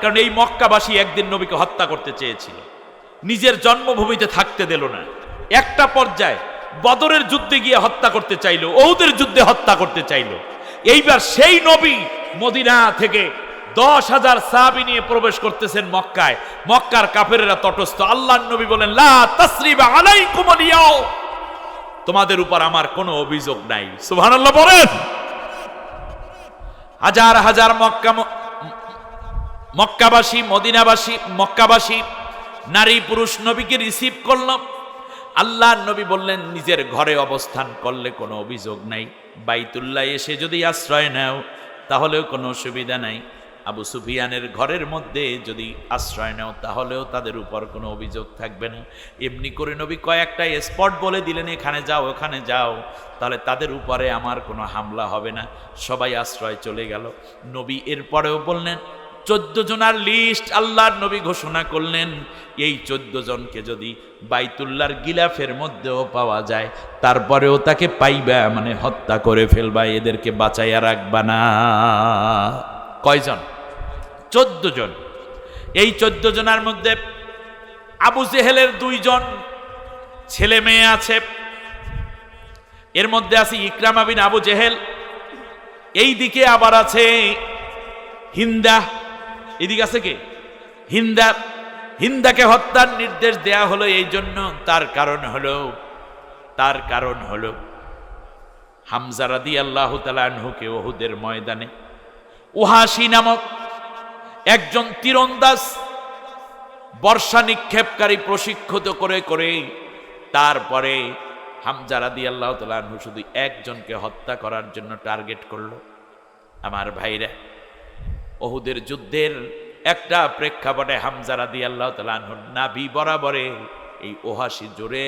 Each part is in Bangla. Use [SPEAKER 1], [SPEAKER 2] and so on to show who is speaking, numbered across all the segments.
[SPEAKER 1] কারণ এই মক্কাবাসী একদিন নবীকে হত্যা করতে চেয়েছিল, নিজের জন্মভূমিতে থাকতে দিল না। একটা পর্যায়ে বদরের যুদ্ধে গিয়ে হত্যা করতে চাইল, ওহুদের যুদ্ধে হত্যা করতে চাইল। এইবার সেই নবী মদিনা থেকে 10,000 সাহাবী নিয়ে প্রবেশ করতেছেন মক্কায়। মক্কার কাফেরেরা তটস্থ। আল্লাহর নবী বলেন, লা তাসরিবা আলাইকুমুল ইয়াউম, তোমাদের উপর আমার কোনো অভিযোগ নাই। সুবহানাল্লাহ বলেন। হাজার হাজার মক্কাবাসী, মদিনাবাসী, মক্কাবাসী নারী পুরুষ নবীকে রিসিভ করল। আল্লাহর নবী বললেন, নিজের ঘরে অবস্থান করলে কোনো অভিযোগ নাই, বাইতুল্লাহ এসে যদি আশ্রয় নাও তাহলেও কোনো অসুবিধা নাই, আবু সুফিয়ানের ঘরের মধ্যে যদি আশ্রয় নাও তাহলেও তাদের উপর কোনো অভিযোগ থাকবে না। এমনি করে নবী কয়েকটা স্পট বলে দিলেন, এখানে যাও ওখানে যাও, তাহলে তাদের উপরে আমার কোনো হামলা হবে না। সবাই আশ্রয় চলে গেল। নবী এরপরেও বললেন, 14 জনের লিস্ট আল্লাহর নবী ঘোষণা করলেন, এই 14 জনকে যদি বাইতুল্লাহর গিলাফের মধ্যেও পাওয়া যায় তারপরেও তাকে পাইবা, মানে হত্যা করে ফেলবা, এদেরকে বাঁচাইয়া রাখবা না। কয়জন? 14 জন। এই 14 জনের মধ্যে আবু জেহেলের 2 জন ছেলে মেয়ে আছে। এর মধ্যে আছে ইকরামা বিন আবু জেহেল, এই দিকে আবার আছে হিন্দা, এদিকে আছে কে? হিন্দা। হিন্দাকে হত্যার নির্দেশ দেয়া হলো এই জন্য, তার কারণ হলো হামজা রাদিয়াল্লাহু তাআলা আনহুকে উহুদের ময়দানে ওহাসি নামক একজন তীরন্দাজ বর্ষা নিক্ষেপকারী প্রশিক্ষিত করে তারপরে হামজা রাদিয়াল্লাহু তাআলা আনহু শুধু একজনকে হত্যা করার জন্য টার্গেট করলো। আমার ভাইরা, উহুদের যুদ্ধের একটা প্রেক্ষাপটে হামজা রাদিয়াল্লাহু তাআলা আনহুর নাভি বরাবরে এই ওহাসি জোরে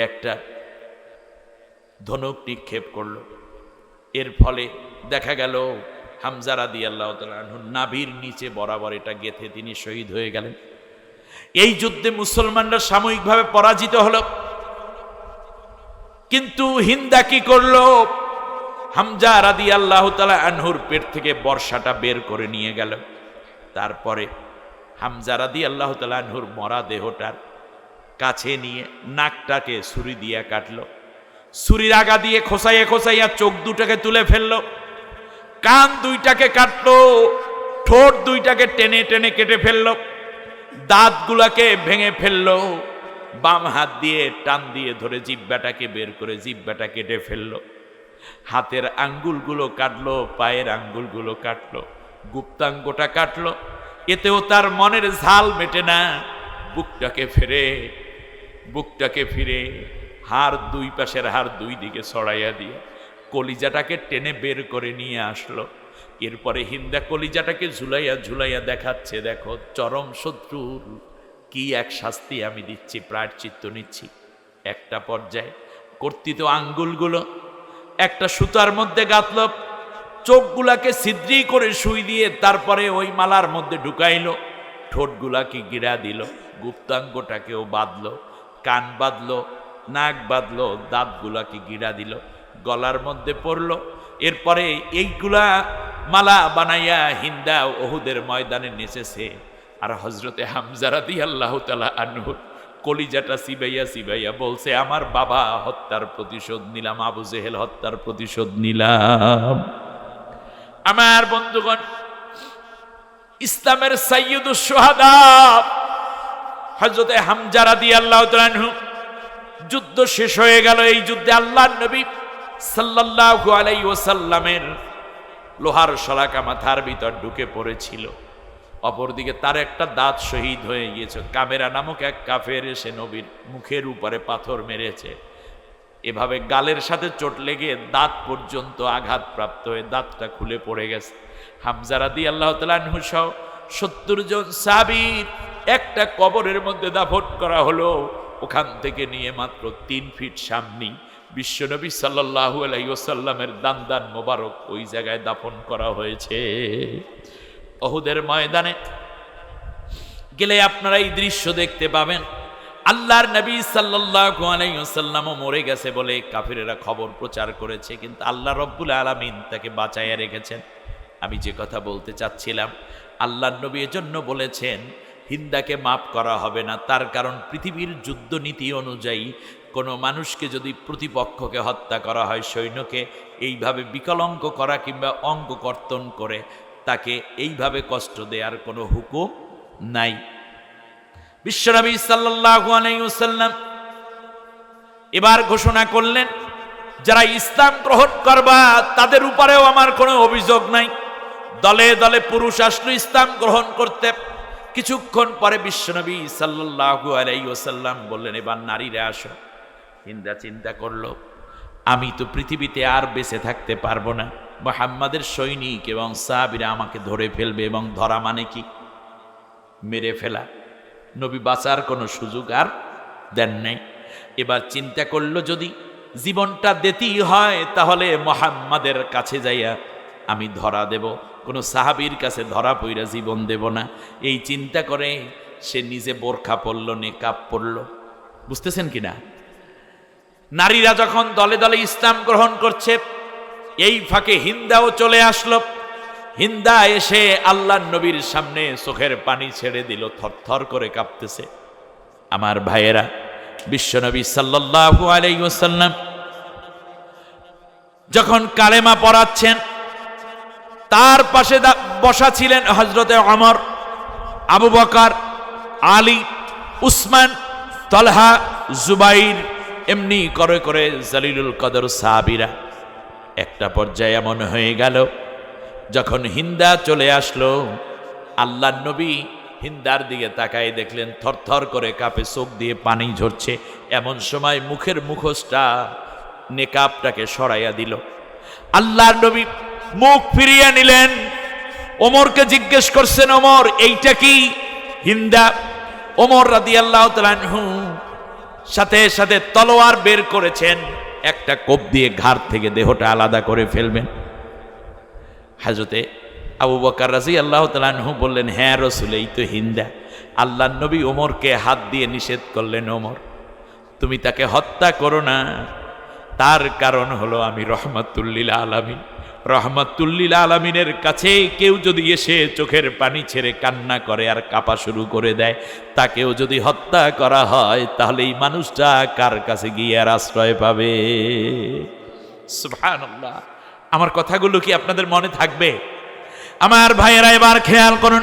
[SPEAKER 1] একটা ধনুক নিক্ষেপ করলো। এর ফলে দেখা গেল হামজা রাদিয়াল্লাহু তাআলা আনহুর নাভির নিচে বরাবর এটা গেথে তিনি শহীদ হয়ে গেলেন। এই যুদ্ধে মুসলমানরা সাময়িকভাবে পরাজিত হলো, কিন্তু হিন্দা কি করলো? হামজা রাদিয়াল্লাহু তাআলা আনহুর পেট থেকে বর্ষাটা বের করে নিয়ে গেল। তারপরে হামজা রাদিয়াল্লাহু তাআলা আনহুর মরা দেহটার কাছে নিয়ে নাকটাকে ছুরি দিয়ে কাটলো, ছুরির আগা দিয়ে খোসাইয়া চোখ দুটাকে তুলে ফেললো, কান দুইটাকে কাটলো, ঠোঁট দুইটাকে টেনে টেনে কেটে ফেললো, দাঁতগুলাকে ভেঙে ফেললো, বাম হাত দিয়ে টান দিয়ে ধরে জিহ্বাটাকে বের করে জিহ্বাটা কেটে ফেললো, হাতের আঙ্গুলগুলো কাটলো, পায়ের আঙ্গুলগুলো কাটলো, গুপ্তাঙ্গটা কাটলো। এতেও তার মনের ঝাল মেটে না। বুকটাকে ফিরে হাড়, 2 পাশের হাড় 2 দিকে ছড়াইয়া দিয়ে কলিজাটাকে টেনে বের করে নিয়ে আসলো। এরপরে হিন্দা কলিজাটাকে ঝুলাইয়া দেখাচ্ছে, দেখো চরম শত্রুর কি এক শাস্তি আমি দিচ্ছি, প্রায়শ্চিত্ত নিচ্ছি। একটা পর্যায়ে কর্তৃত আঙ্গুলগুলো একটা সুতার মধ্যে গাঁথল, চোখগুলাকে ছিদ্রি করে সুই দিয়ে তারপরে ওই মালার মধ্যে ঢুকাইলো, ঠোঁটগুলাকে গিরা দিল, গুপ্তাঙ্গটাকেও বাঁধলো, কান বাঁধলো, নাক বাঁধলো, দাঁতগুলাকে গিরা দিল, গলার মধ্যে পড়লো। এরপরে এইগুলা মালা বানাইয়া হিন্দা উহুদের ময়দানে নেচেছে। আর হযরতে হামজা রাদিয়াল্লাহু তাআলা আনহু কলিজাটা সিবাইয়া বলছে, আমার বাবা হত্যার প্রতিশোধ নিলাম, আবু জেহেল হত্যার প্রতিশোধ নিলাম। আমার বন্ধুগণ, ইসলামের সাইয়্যিদুশ শুহাদা হযরতে হামজা রাদিয়াল্লাহু তাআলা আনহু, যুদ্ধ শেষ হয়ে গেল। এই যুদ্ধে আল্লাহর নবী সাল্লাল্লাহু আলাইহি ওয়াসাল্লামের লোহার শলাকা মাথার ভিতর ঢুকে পড়েছিল। অপরদিকে তার একটা দাঁত শহীদ হয়ে গিয়েছে। কামেরা নামক এক কাফের এসে নবীর মুখের উপরে পাথর মেরেছে। এভাবে গালের সাথে চোট লেগে দাঁত পর্যন্ত আঘাতপ্রাপ্ত হয়ে দাঁতটা খুলে পড়ে গেছে। হামজা রাদিয়াল্লাহু তাআলা আনহু সহ 70 জন সাহাবীর একটা কবরের মধ্যে দাফন করা হলো। ওখান থেকে নিয়ে মাত্র 3 ফিট সামনে বিশ্বনবী সাল্লাল্লাহু আলাইহি ওয়াসাল্লামের দান মোবারক ওই জায়গায় দাফন করা হয়েছে। উহুদের ময়দানে গেলে আপনারা এই দৃশ্য দেখতে পাবেন। আল্লাহর নবী সাল্লাল্লাহু আলাইহি ওয়াসাল্লামও মরে গেছে বলে কাফিরেরা খবর প্রচার করেছে, কিন্তু আল্লাহ রব্বুল আলামিন তাকে বাঁচাইয়া রেখেছেন। আমি যে কথা বলতে চাচ্ছিলাম, আল্লাহর নবী এজন্য বলেছেন হিন্দাকে মাফ করা হবে না। তার কারণ পৃথিবীর যুদ্ধনীতি অনুযায়ী কোনো মানুষকে যদি প্রতিপক্ষকে হত্যা করা হয়, সৈন্যকে এইভাবে বিকলঙ্ক করা কিংবা অঙ্গ কর্তন করে তাকে এইভাবে কষ্ট দেওয়ার কোনো হুকুম নাই। বিশ্বনবী সাল্লাল্লাহু আলাইহি ওয়াসাল্লাম এবার ঘোষণা করলেন, যারা ইসলাম গ্রহণ করবা তাদের উপরেও আমার কোনো অভিযোগ নাই। দলে দলে পুরুষ আসলো ইসলাম গ্রহণ করতে। কিছুক্ষণ পরে বিশ্বনবী সাল্লাল্লাহু আলাইহি ওয়াসাল্লাম বললেন, এবার নারীরা আসো। হিন্দা চিন্তা করলো, আমি তো পৃথিবীতে আর বেঁচে থাকতে পারবো না, মুহাম্মাদের সৈনিক এবং সাহাবীরা আমাকে ধরে ফেলবে, এবং ধরা মানে কি? মেরে ফেলা। নবী বাঁচার কোনো সুযোগ আর দেন নাই। এবার চিন্তা করলো, যদি জীবনটা দিতেই হয় তাহলে মুহাম্মাদের কাছে যাইয়া আমি ধরা দেব, কোনো সাহাবীর কাছে ধরা পইরা জীবন দেব না। এই চিন্তা করে সে নিজে বোরখা পরল, নেকাব পরল। বুঝতেছেন কিনা? নারীরা যখন দলে দলে ইসলাম গ্রহণ করছে, এই ফাঁকে হিন্দাও চলে আসলো। হিন্দা এসে আল্লাহর নবীর সামনে চোখের পানি ছেড়ে দিল, থরথর করে কাঁপতেছে। আমার ভাইয়েরা, বিশ্বনবী সাল্লাল্লাহু আলাইহি ওয়াসাল্লাম যখন কালেমা পড়াচ্ছেন, তার পাশে বসা ছিলেন হযরতে ওমর, আবু বকর, আলী, উসমান, তালহা, জুবাইর, এমনি করে করে জালিলুল কদর সাহাবীরা। একটা পর্যায়ে এমন হয়ে গেল, যখন হিন্দা চলে আসলো, আল্লাহর নবী হিন্দার দিকে তাকায় দেখলেন থরথর করে কাঁপে, চোখ দিয়ে পানি ঝরছে। এমন সময় মুখের মুখোশটা, নেকাবটাকে সরাইয়া দিল। আল্লাহর নবী মুখ ফিরিয়ে নিলেন, ওমরকে জিজ্ঞেস করছেন, ওমর এইটা কি? হিন্দা। ওমর রাদিয়াল্লাহু তাআলা আনহু সাথে সাথে তলোয়ার বের করেছেন, একটা কোপ দিয়ে ঘাড় থেকে দেহটা আলাদা করে ফেলবেন। হযরতে আবু বকর রাদিয়াল্লাহু তাআলা আনহু বললেন, হ্যাঁ রাসূল, এই তো হিন্দা। আল্লাহর নবী ওমরকে হাত দিয়ে নিষেধ করলেন, ওমর তুমি তাকে হত্যা করো না, তার কারণ হলো আমি রহমাতুল লিল আলামিন। রহমাতুল লিল আলামিনের কাছে কেউ যদি এসে চোখের পানি ছেড়ে কান্না করে আর কাঁপা শুরু করে দেয়, তাকেও যদি হত্যা করা হয়, তাহলে এই মানুষটা কার কাছে গিয়ে আর আশ্রয় পাবে? সুবহানাল্লাহ। আমার কথাগুলো কি আপনাদের মনে থাকবে? আমার ভাইয়েরা, এবার খেয়াল করুন,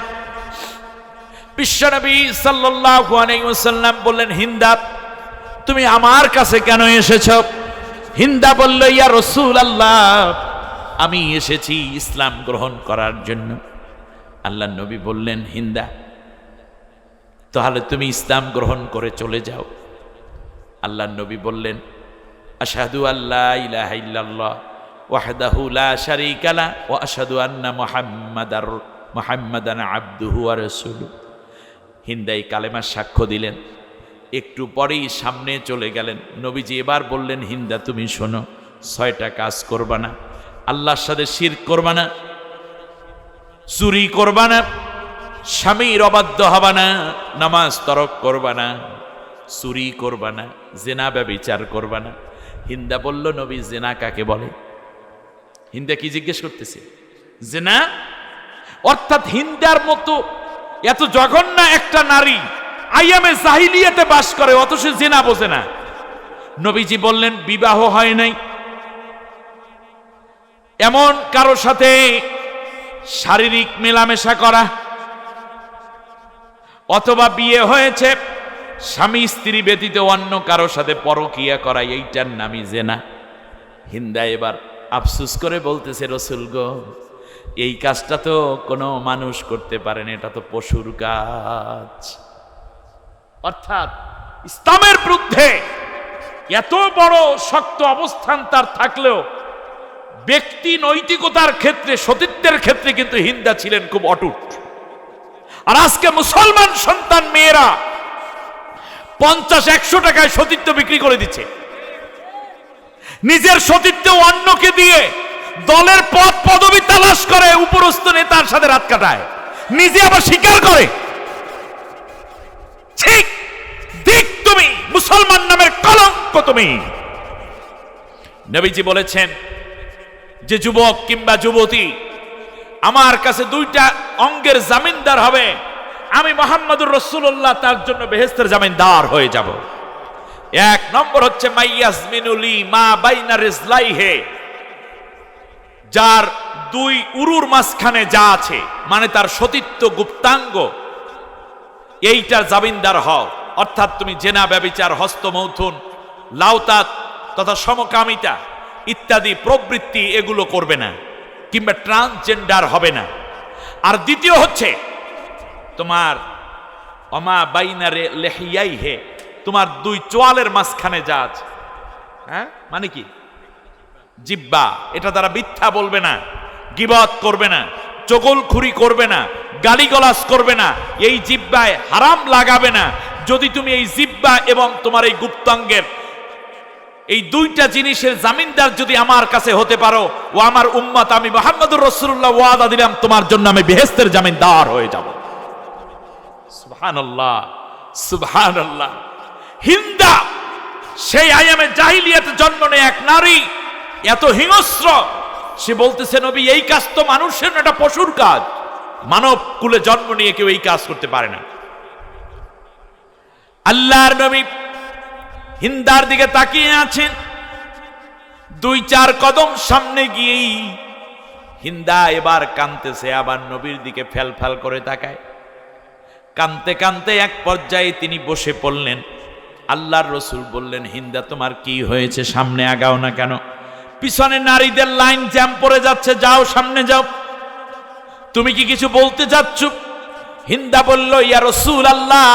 [SPEAKER 1] বিশ্বনবী সাল্লাল্লাহু আলাইহি ওয়াসাল্লাম বললেন, হিন্দা তুমি আমার কাছে কেন এসেছো? হিন্দা বলল, ইয়া রাসূলুল্লাহ, আমি এসেছি ইসলাম গ্রহণ করার জন্য। আল্লাহর নবী বললেন, হিন্দা তাহলে তুমি ইসলাম গ্রহণ করে চলে যাও। আল্লাহর নবী বললেন, আশহাদু আল্লা ইলাহা ইল্লাল্লাহ ওয়াহদাহু লা শারীকা লা ওয়া আশহাদু আন্না মুহাম্মাদান আবদুহু ওয়া রাসূলুহু। হিন্দাই কালেমার সাক্ষ্য দিলেন। একটু পরেই সামনে চলে গেলেন। নবীজি এবার বললেন, হিন্দা তুমি শোনো, 6টা কাজ করবা না। আল্লাহর সাথে শিরক করবা না, চুরি করবা না, স্বামীর অবাধ্য হবা না, নামাজ তরক করবা না, চুরি করবা না, জিনা ব্যভিচার করবা না। হিন্দা বলল, নবী জিনা কাকে বলে? হিন্দা কি জিজ্ঞেস করতেছে? জিনা অর্থাৎ হিন্দার মতো এত জঘন্য একটা নারী আইয়ামে জাহিলিয়াতে বাস করে, অথচ জিনা বোঝে না। নবীজি বললেন, বিবাহ হয় নাই এমন কারো সাথে শারীরিক মেলামেশা করা, অথবা বিয়ে হয়েছে স্বামী স্ত্রী ব্যতীত অন্য কারো সাথে পরকীয়া করা, এইটার নামই জিনা। হিন্দা এবার আফসোস করে বলতেছে, রাসূল গো, এই কাজটা তো কোনো মানুষ করতে পারে না, এটা তো পশুর কাজ। অর্থাৎ ইসলামের বিরুদ্ধে এত বড় শক্ত অবস্থান তার থাকলেও ব্যক্তি নৈতিকতার ক্ষেত্রে, সতীত্বের ক্ষেত্রে কিন্তু হিন্দা ছিলেন খুব অটুট। আর আজকে মুসলমান সন্তান মেয়েরা 50-100 টাকায় সতীত্ব বিক্রি করে দিচ্ছে। নিজের সতীত্ব অন্যকে দিয়ে দলের পদ পদবি তালাশ করে উপরস্থ নেতার সাথে রাত কাটায়, নিজে আবার স্বীকার করে। ঠিক দিক তুমি, মুসলমান নামের কলঙ্ক তুমি। নবীজি বলেছেন যে যুবক কিংবা যুবতী আমার কাছে দুইটা অঙ্গের জামিনদার হবে, আমি মুহাম্মদুর রাসূলুল্লাহ তার জন্য বেহেশতের জামিনদার হয়ে যাব। এক নম্বর হচ্ছে মাইয়াজমিনুলি মা বাইনা রিজলাইহে, যার দুই উরুর মাঝখানে যা আছে, মানে তার সতীত্ব গুপ্তাঙ্গ, এইটার জামিনদার হও। অর্থাৎ তুমি জেনা, ব্যভিচার, হস্তমৈথুন, লাওতাত তথা সমকামিতা ইত্যাদি প্রবৃত্তি এগুলো করবে না, কিংবা ট্রান্সজেন্ডার হবে না। আর দ্বিতীয় হচ্ছে তোমার অমা বাইনারে লেহিয়াইহে, তোমার দুই চোয়ালের মাঝখানে যা আছে, হ্যাঁ মানে কি, জিব্বা, এটা দ্বারা মিথ্যা বলবে না, গীবত করবে না, চগলখুরি করবে না, গালিগালাজ করবে না, এই জিব্বায় হারাম লাগাবে না। যদি তুমি এই জিব্বা এবং তোমার এই গুপ্তাঙ্গের এই দুইটা জিনিসের জামিনদার যদি আমার কাছে হতে পারো, ও আমার উম্মত, আমি মুহাম্মদুর রাসূলুল্লাহ ওয়াদা দিলাম তোমার জন্য আমি বেহেশতের জামিনদার হয়ে যাব। সুবহানাল্লাহ, সুবহানাল্লাহ। হিন্দা সেই আয়ামে জাহিলিয়াতে জন্ম নেয় এক নারী, এত হিংস্র, সে বলতেছে নবী এই কাজ তো মানুষের না, এটা পশুর কাজ, মানব কুলে জন্ম নিয়ে কেউ এই কাজ করতে পারে না। আল্লাহর নবী হিন্দার দিকে তাকিয়ে আছেন, দুই চার কদম সামনে গিয়েই হিন্দা এবার কাঁদতেছে, আবার নবীর দিকে ফেল ফেল করে তাকায়। কাঁদতে কাঁদতে এক পর্যায়ে তিনি বসে পড়লেন। আল্লাহর রাসূল বললেন, হিন্দা তোমার কি হয়েছে, সামনে আগাও না কেন? পিছনে নারীদের লাইন জ্যাম পড়ে যাচ্ছে, যাও সামনে যাও, তুমি কি কিছু বলতে যাচ্ছ? হিন্দা বলল, ইয়া রাসূলুল্লাহ,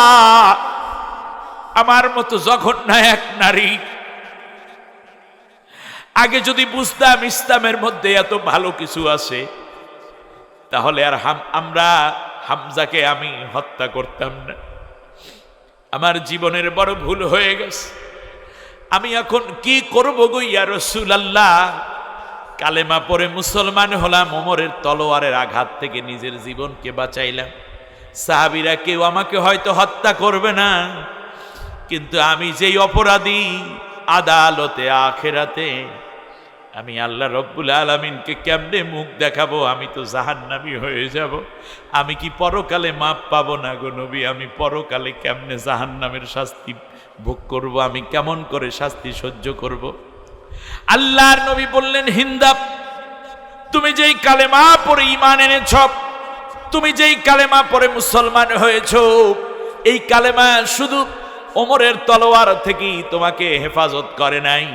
[SPEAKER 1] আমার মতো জঘন্য এক নারী, আগে যদি বুঝতাম ইসলামের মধ্যে এত ভালো কিছু আছে, তাহলে আর আমরা হামজাকে আমি হত্যা করতাম না। আমার জীবনের বড় ভুল হয়ে গেছে, আমি এখন কি করব গো ইয়া রাসূলুল্লাহ? কালেমা পড়ে মুসলমান হলাম, ওমরের তলোয়ারের আঘাত থেকে নিজের জীবনকে বাঁচাইলাম। সাহাবীরা কেউ আমাকে হয়তো হত্যা করবে না, কিন্তু আমি যেই অপরাধী, আদালতে আখিরাতে আমি আল্লাহ রব্বুল আলামিনকে কেমনে মুখ দেখাবো? আমি তো জাহান্নামী হয়ে যাব। আমি কি পরকালে মাপ পাবো না গো নবী? আমি পরকালে কেমনে জাহান্নামের শাস্তি ভোগ করব? আমি কেমন করে শাস্তি সহ্য করব? আল্লাহর নবী বললেন, হিন্দা, তুমি যেই কালেমা পড়ে ঈমান এনেছ, তুমি যেই কালেমা পড়ে মুসলমান হয়েছ, এই কালেমা শুধু ওমরের তলোয়ার থেকেই তোমাকে হেফাজত করে নাই,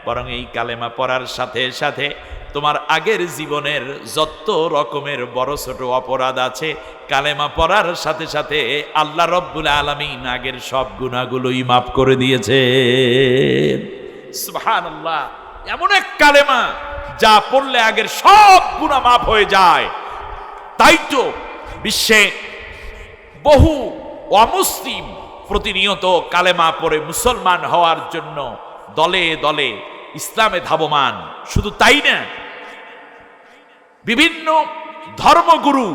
[SPEAKER 1] বরং এই কালেমা পড়ার সাথে সাথে তোমার আগের জীবনের যত রকমের বড় ছোট অপরাধ আছে, কালেমা পড়ার সাথে সাথে আল্লাহ রব্বুল আলামিন আগের সব গুনাহগুলোই মাফ করে দিয়েছে। সুবহানাল্লাহ, এমন এক কালেমা যা পড়লে আগের সব গুনাহ মাফ হয়ে যায়। তাই তো বিশ্বে বহু অমুসলিম প্রতিনিয়ত কালেমা পড়ে মুসলমান হওয়ার জন্য দলে দলে ইসলামে ধাবমান। শুধু তাই না, বিভিন্ন ধর্মগুরু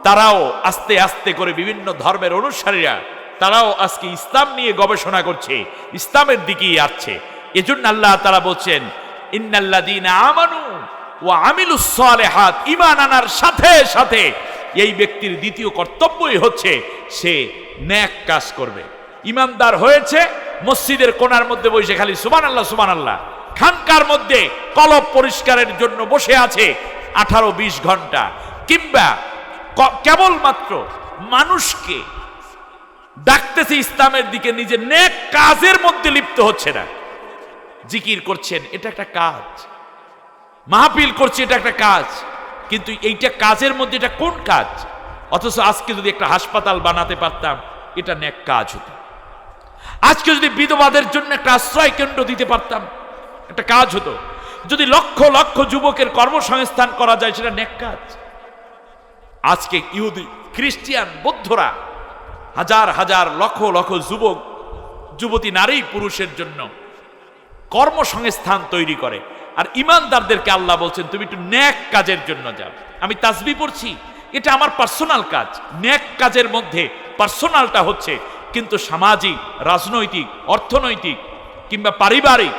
[SPEAKER 1] তারাও আস্তে আস্তে করে, বিভিন্ন ধর্মের অনুসারীরা তারাও আজকে ইসলাম নিয়ে গবেষণা করছে, ইসলামের দিকেই আসছে। এজন্য আল্লাহ তাআলা বলছেন, ইন্নাল্লাযীনা আমানু ওয়া আমিলুস সালিহাত, ঈমান আনার সাথে সাথে এই ব্যক্তির দ্বিতীয় কর্তব্যই হচ্ছে সে নেক কাজ করবে। ঈমানদার হয়েছে, মসজিদের কোণার মধ্যে বসে খালি সুবহানাল্লাহ সুবহানাল্লাহ, খানকার মধ্যে কলব পরিষ্কারের জন্য বসে আছে 18-20 ঘন্টা, কিংবা কেবলমাত্র মানুষকে ডাকতেছে ইসলামের দিকে, নিজের নেক কাজের মধ্যে লিপ্ত হচ্ছে না। জিকির করছেন, এটা একটা কাজ, মাহফিল করছে, এটা একটা কাজ, কিন্তু এইটা কাজের মধ্যে এটা কোন কাজ? অথচ আজকে যদি একটা হাসপাতাল বানাতে পারতাম, এটা নেক কাজ হতো। আজকে যদি বিধবাদের জন্য একটা আশ্রয় কেন্দ্র দিতে পারতাম, একটা কাজ হতো। যদি লক্ষ লক্ষ যুবকের কর্মসংস্থান করা যায়, সেটা নেক কাজ। আজকে ইহুদি, খ্রিস্টান, বৌদ্ধরা হাজার হাজার লক্ষ লক্ষ যুবক যুবতী, নারী পুরুষের জন্য কর্মসংস্থান তৈরি করে, আর ইমানদারদেরকে আল্লাহ বলছেন তুমি একটু নেক কাজের জন্য যাও। আমি তাসবিহ পড়ছি, এটা আমার পার্সোনাল কাজ। নেক কাজের মধ্যে পার্সোনালটা হচ্ছে, কিন্তু সামাজিক, রাজনৈতিক, অর্থনৈতিক কিংবা পারিবারিক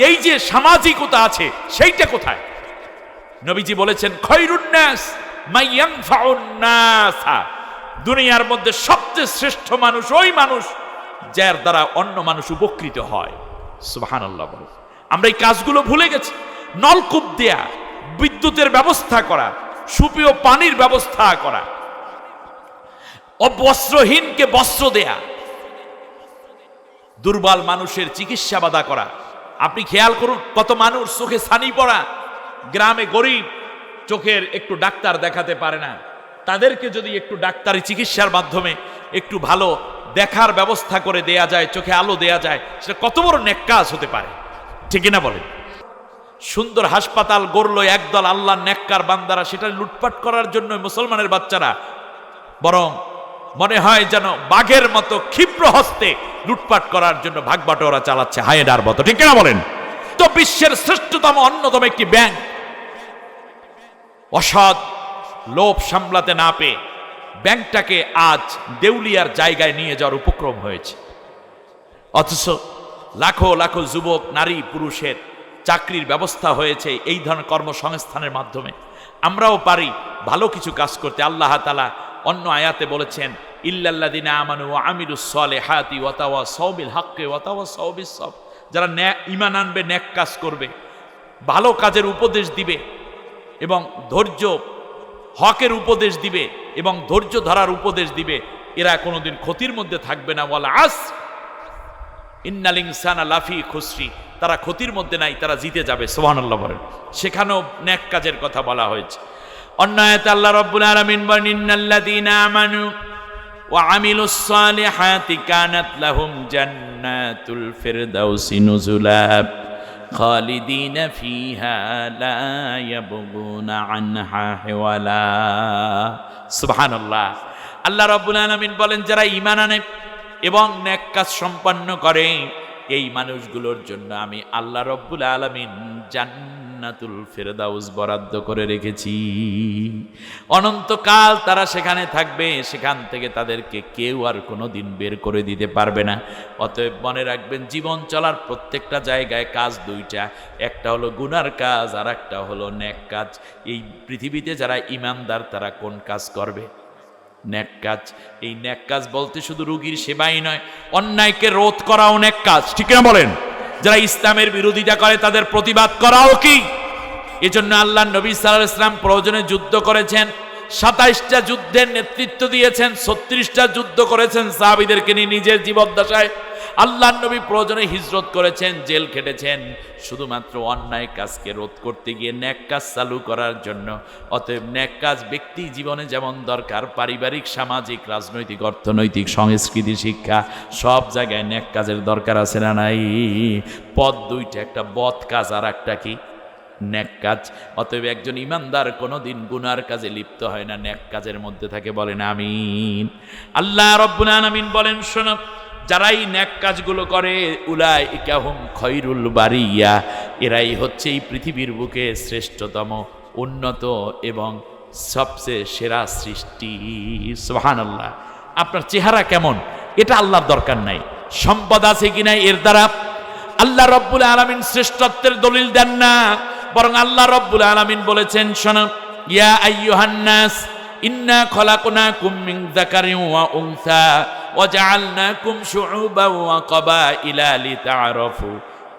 [SPEAKER 1] এই যে সামাজিকতা আছে, সেইটা কোথায়? নবীজি বলেছেন, খৈরুন নাস মাইয়ানফাউন নাসা, দুনিয়ার মধ্যে সবচেয়ে শ্রেষ্ঠ মানুষ ওই মানুষ যার দ্বারা অন্য মানুষ উপকৃত হয়। সুবহানাল্লাহ বলে। আমরা এই কাজগুলো ভুলে গেছি। নলকূপ দেয়া, বিদ্যুতের ব্যবস্থা করা, সুপেয় পানির ব্যবস্থা করা, অবস্ত্রহীনকে বস্ত্র দেয়া, দুর্বল মানুষের চিকিৎসা বাধা করা। আপনি খেয়াল করুন, কত মানুষ চোখে ছানি পড়া, গ্রামে গরিব, চোখের একটু ডাক্তার দেখাতে পারে না, তাদেরকে যদি একটু ডাক্তারি চিকিৎসার মাধ্যমে একটু ভালো দেখার ব্যবস্থা করে দেয়া যায়, চোখে আলো দেয়া যায়, সেটা কত বড় নেক কাজ হতে পারে, ঠিক না বলেন? সুন্দর হাসপাতাল গড়ল একদল আল্লাহর নেককার বান্দারা, সেটা লুটপাট করার জন্য মুসলমানের বাচ্চারা বরং মনে হয় যেন বাঘের মতো ক্ষিপ্র হস্তে লুটপাট করার জন্য ভাগবাটোয়ারা চালাচ্ছে হায়েনার মতো, ঠিক না বলেন? তো বিশ্বের শ্রেষ্ঠতম অন্যতম একটি ব্যাংক অসৎ লোভ সামলাতে না পেয়ে ব্যাংকটাকে আজ দেউলিয়ার জায়গায় নিয়ে যাওয়ার উপক্রম হয়েছে। অথচ লাখো লাখো যুবক নারী পুরুষের চাকরির ব্যবস্থা হয়েছে এই ধরনের কর্মসংস্থানের মাধ্যমে। আমরাও পারি ভালো কিছু কাজ করতে। আল্লাহ তাআলা অন্য আয়াতে বলেছেন, ইল্লাল্লাযিনা আমানু ওয়া আমিলুস সলিহাতি ওয়া তাওয়াসাউ বিল হাক্কি ওয়া তাওয়াসাউ বিস সবর, যারা ঈমান আনবে, নেক কাজ করবে, ভালো কাজের উপদেশ দিবে এবং ধৈর্য, হকের উপদেশ দিবে এবং ধৈর্য ধরার উপদেশ দিবে, এরা কোনোদিন ক্ষতির মধ্যে থাকবে না। ওয়াল আসর ইন্নাল ইনসানা লাফি খুসরি, তারা ক্ষতির মধ্যে নাই, তারা জিতে যাবে। সুবহানাল্লাহ বলেন। সেখানেও নেক কাজের কথা বলা হয়েছে। অন্য আয়াতে আল্লাহ রাব্বুল আলামিন বলেন, ইন্নাল্লাযীনা আমানু ওয়া আমিলুস সালিহাতি কানাত লাহুম জান্নাতুল ফিরদাউসি নুজুলা খালিদিনা ফিহা লা ইয়াবগুনা আনহা হিওয়ালা। সুবহানাল্লাহ। আল্লাহ রাব্বুল আলামিন বলেন, যারা ঈমান আনে এবং নেক কাজ সম্পন্ন করে, এই মানুষগুলোর জন্য আমি আল্লাহ রাব্বুল আলামিন জান্নাতুল ফিরদাউস বরাদ্দ করে রেখেছি। অনন্তকাল তারা সেখানে থাকবে, সেখান থেকে তাদেরকে কেউ আর কোনোদিন বের করে দিতে পারবে না। অতএব মনে রাখবেন, জীবন চলার প্রত্যেকটা জায়গায় কাজ দুইটা, একটা হলো গুনার কাজ আর একটা হলো নেক কাজ। এই পৃথিবীতে যারা ঈমানদার তারা কোন কাজ করবে? নেক কাজ। এই নেক কাজ বলতে শুধু রোগীর সেবাই নয়, অন্যায়কে রোধ করাও নেক কাজ, ঠিক না বলেন? যারা ইসলামের বিরোধিতা করে তাদের প্রতিবাদ করাও কি? এজন্য আল্লাহ নবী সাল্লাল্লাহু আলাইহি ওয়াসাল্লাম প্রয়োজনে যুদ্ধ করেছেন, 27টা যুদ্ধের নেতৃত্ব দিয়েছেন, 36টা যুদ্ধ করেছেন সাহাবীদেরকে নিয়ে নিজের জীবদ্দশায়। আল্লাহ নবী প্রয়োজনে হিজরত করেছেন, জেল খেটেছেন, শুধুমাত্র অন্যায় কাজকে রোধ করতে গিয়ে নেক কাজ চালু করার জন্য। অতএব নেক কাজ ব্যক্তি জীবনে যেমন দরকার, পারিবারিক, সামাজিক, রাজনৈতিক, অর্থনৈতিক, সংস্কৃতি, শিক্ষা, সব জায়গায় নেক কাজের দরকার আছে না নাই? পথ দুইটা, একটা বদ কাজ আর একটা কি? নেক কাজ। অতএব একজন ঈমানদার কোনোদিন গুনার কাজে লিপ্ত হয় না, নেক কাজের মধ্যে থাকে। বলেন আমিন। আল্লাহ রাব্বুল আলামিন বলেন, শোনো, যারাই নেক কাজগুলো করে, উলাইকা হুম খৈরুল বারিয়া, এরাই হচ্ছে এই পৃথিবীর বুকে শ্রেষ্ঠতম, উন্নত এবং সবচেয়ে সেরা সৃষ্টি। সুবহানাল্লাহ। আপনার চেহারা কেমন এটা আল্লাহর দরকার নাই, সম্পদ আছে কিনা এর দ্বারা আল্লাহ রাব্বুল আলামিন শ্রেষ্ঠত্বের দলিল দেন না, বরং আল্লাহ রাব্বুল আলামিন বলেছেন, শোনো, ইয়া আইয়ুহান নাস ইন্না খলাকনাকুম মিন যাকারিন ওয়া উনসা ওয়া জাআলনাকুম শুউবান ওয়া ক্বাবাইলা লিতাআরাফু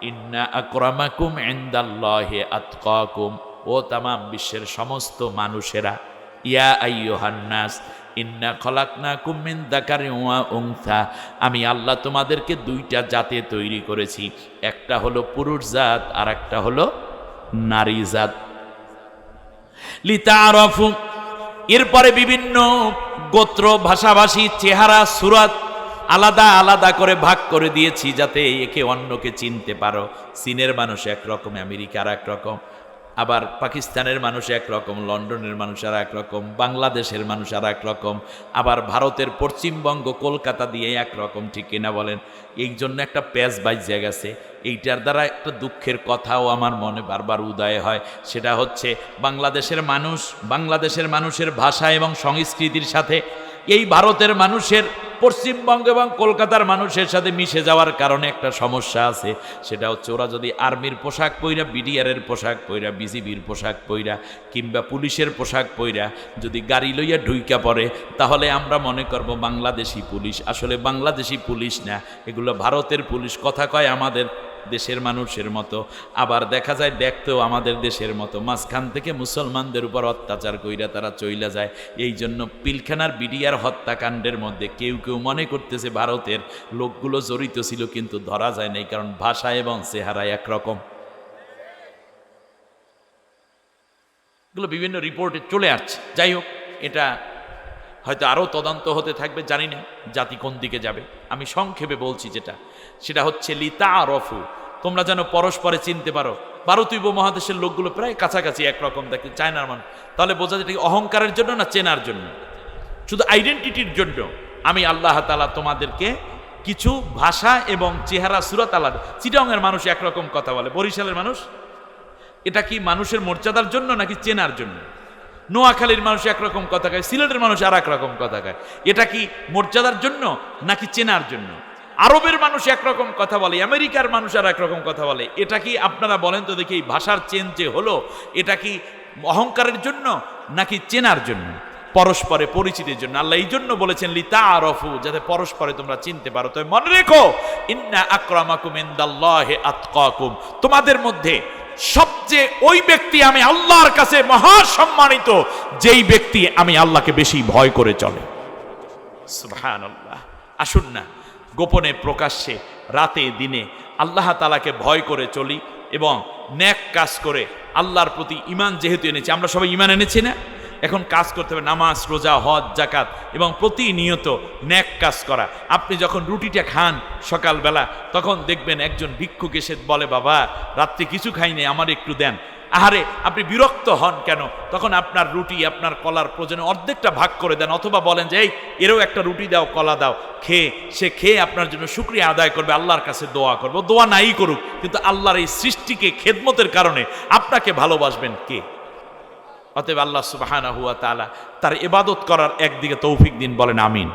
[SPEAKER 1] ইন্না আকরামাকুম ইনদাল্লাহি আতকাকুম। ও তামাম বিশ্বের সমস্ত মানুষেরা, ইয়া আইয়ুহান নাস ইন্না খলাকনাকুম মিন যাকারিন ওয়া উনসা, আমি আল্লাহ তোমাদেরকে দুইটা জাতে তৈরি করেছি, একটা হলো পুরুষ জাত আর একটা হলো নারী জাত। লিতাআরাফু, এরপরে বিভিন্ন গোত্র, ভাষাভাষী, চেহারা, সুরাত আলাদা আলাদা করে ভাগ করে দিয়েছি যাতে একে অন্যকে চিনতে পারো। চীনের মানুষ একরকম, আমেরিকার একরকম, আবার পাকিস্তানের মানুষ একরকম, লন্ডনের মানুষ আর একরকম, বাংলাদেশের মানুষ আর একরকম, আবার ভারতের পশ্চিমবঙ্গ কলকাতা দিয়ে একরকম, ঠিক কিনা বলেন? এই জন্য একটা প্যাচ বাইজে গেছে। এইটার দ্বারা একটা দুঃখের কথাও আমার মনে বারবার উদয় হয়, সেটা হচ্ছে বাংলাদেশের মানুষের ভাষা এবং সংস্কৃতির সাথে এই ভারতের মানুষের পশ্চিমবঙ্গ এবং কলকাতার মানুষের সাথে মিশে যাওয়ার কারণে একটা সমস্যা আছে, সেটা হচ্ছে ওরা যদি আর্মির পোশাক পইরা, বিডিআরের পোশাক পইরা, বিজিবির পোশাক পইরা কিংবা পুলিশের পোশাক পইরা যদি গাড়ি লইয়া ঢুইকা পড়ে, তাহলে আমরা মনে করব বাংলাদেশি পুলিশ। আসলে বাংলাদেশি পুলিশ না, এগুলো ভারতের পুলিশ। কথা কয় আমাদের দেশের মানুষের মতো, আবার দেখা যায় দেখতেও আমাদের দেশের মতো। মাঝখান থেকে মুসলমানদের উপর অত্যাচার কইরা তারা চইলা যায়। এই জন্য পিলখানার বিডিআর হত্যাকাণ্ডের মধ্যে কেউ কেউ মনে করতেছে ভারতের লোকগুলো জড়িত ছিল, কিন্তু ধরা যায় নাই, কারণ ভাষা এবং চেহারা একরকম। এগুলো বিভিন্ন রিপোর্টে চলে আসছে। যাই হোক, এটা হয়তো আরও তদন্ত হতে থাকবে, জানি না জাতি কোন দিকে যাবে। আমি সংক্ষেপে বলছি যেটা, সেটা হচ্ছে লিতাআরাফু, তোমরা যেন পরস্পরে চিনতে পারো। ভারতীয় উপমহাদেশের লোকগুলো প্রায় কাছাকাছি একরকম দেখে, চায়নার মানুষ। তাহলে বোঝা যায় এটা অহংকারের জন্য না চেনার জন্য? শুধু আইডেন্টিটির জন্য। আমি আল্লাহ তাআলা তোমাদেরকে কিছু ভাষা এবং চেহারা সুরাত আলাদা। চিটাগংয়ের মানুষ একরকম কথা বলে, বরিশালের মানুষ, এটা কি মানুষের মর্যাদার জন্য নাকি চেনার জন্য? নোয়াখালীর মানুষ একরকম কথা কয়, সিলেটের মানুষ আর এক রকম কথা কয়। এটা কি মর্যাদার জন্য নাকি চেনার জন্য? আরবের মানুষ একরকম কথা বলে, আমেরিকার মানুষ আর একরকম কথা বলে। এটা কি আপনারা বলেন তো দেখি, এই ভাষার চেঞ্জ যে হলো, এটা কি অহংকারের জন্য নাকি চেনার জন্য? পরস্পরে পরিচিতির জন্য। আল্লাহ এই জন্য বলেছেন লিতাআরাফু, যাতে পরস্পরে তোমরা চিনতে পারো। তবে মনে রেখো, ইন্না আকরামাকুম ইনদাল্লাহি আতকাকুম, তোমাদের মধ্যে সবচেয়ে ওই ব্যক্তি আমি আল্লাহর কাছে মহাসম্মানিত, যেই ব্যক্তি আমি আল্লাহকে বেশি ভয় করে চলে। সুবহানাল্লাহ। আসুন না, গোপনে প্রকাশ্যে, রাতে দিনে আল্লাহ তাআলাকে ভয় করে চলি এবং নেক কাজ করে আল্লাহর প্রতি ঈমান যেহেতু এনেছি, আমরা সবাই ঈমান এনেছি না? এখন কাজ করতে হবে, নামাজ, রোজা, হজ, যাকাত এবং প্রতিনিয়ত নেক কাজ করা। আপনি যখন রুটিটা খান সকালবেলা, তখন দেখবেন একজন ভিক্ষুক এসে বলে, বাবা রাত্রে কিছু খাইনি, আমার একটু দেন। আহারে, আপনি বিরক্ত হন কেন? তখন আপনার রুটি, আপনার কলার প্রয়োজনে অর্ধেকটা ভাগ করে দেন, অথবা বলেন যে এই এরও একটা রুটি দাও, কলা দাও, সে খেয়ে আপনার জন্য শুকরিয়া আদায় করবে, আল্লাহর কাছে দোয়া করবে। দোয়া নাই করুক, কিন্তু আল্লাহর এই সৃষ্টিকে খেদমতের কারণে আপনাকে ভালোবাসবেন কে? অতএব আল্লাহ সুবহানাহু ওয়া তাআলা তার ইবাদত করার একদিকে তৌফিক দিন, বলেন আমিন।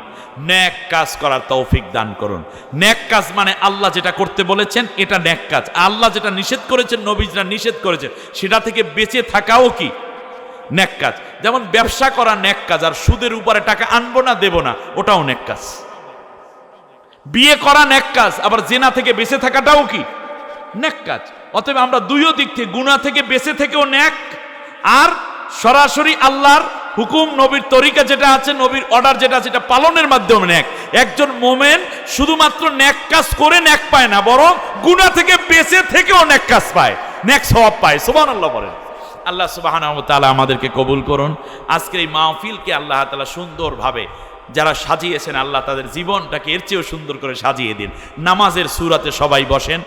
[SPEAKER 1] নেক কাজ করার তৌফিক দান করুন। নেক কাজ মানে আল্লাহ যেটা করতে বলেছেন এটা নেক কাজ, আল্লাহ যেটা নিষেধ করেছেন, নবীরা নিষেধ করেছেন, সেটা থেকে বেঁচে থাকাও কি নেক কাজ। যেমন ব্যবসা করা নেক কাজ, আর সুদের উপরে টাকা আনবো না, দেব না, ওটাও নেক কাজ। বিয়ে করা নেক কাজ, আবার জেনা থেকে বেঁচে থাকাটাও কি নেক কাজ। অতএব আমরা দুইও দিক থেকে, গুনাহ থেকে বেঁচে থেকেও নেক, আর সরাসরি আল্লাহর হুকুম, নবীর তরিকা যেটা আছে, নবীর অর্ডার যেটা আছে, এটা পালনের মাধ্যমে নেক। একজন মোমেন শুধুমাত্র নেক কাজ করে নেক পায় না, বরং গুনাহ থেকে বেঁচে থেকেও নেক কাজ পায়, নেক সওয়াব পায়। সুবহানাল্লাহ বলেন। আল্লাহ সুবহানাহু ওয়া তাআলা আমাদেরকে কবুল করুন। আজকের এই মাহফিলকে আল্লাহ তাআলা সুন্দরভাবে যারা সাজিয়েছেন, আল্লাহ তাদের জীবনটাকে এর চেয়েও সুন্দর করে সাজিয়ে দিন। নামাজের সূরাতে সবাই বসেন।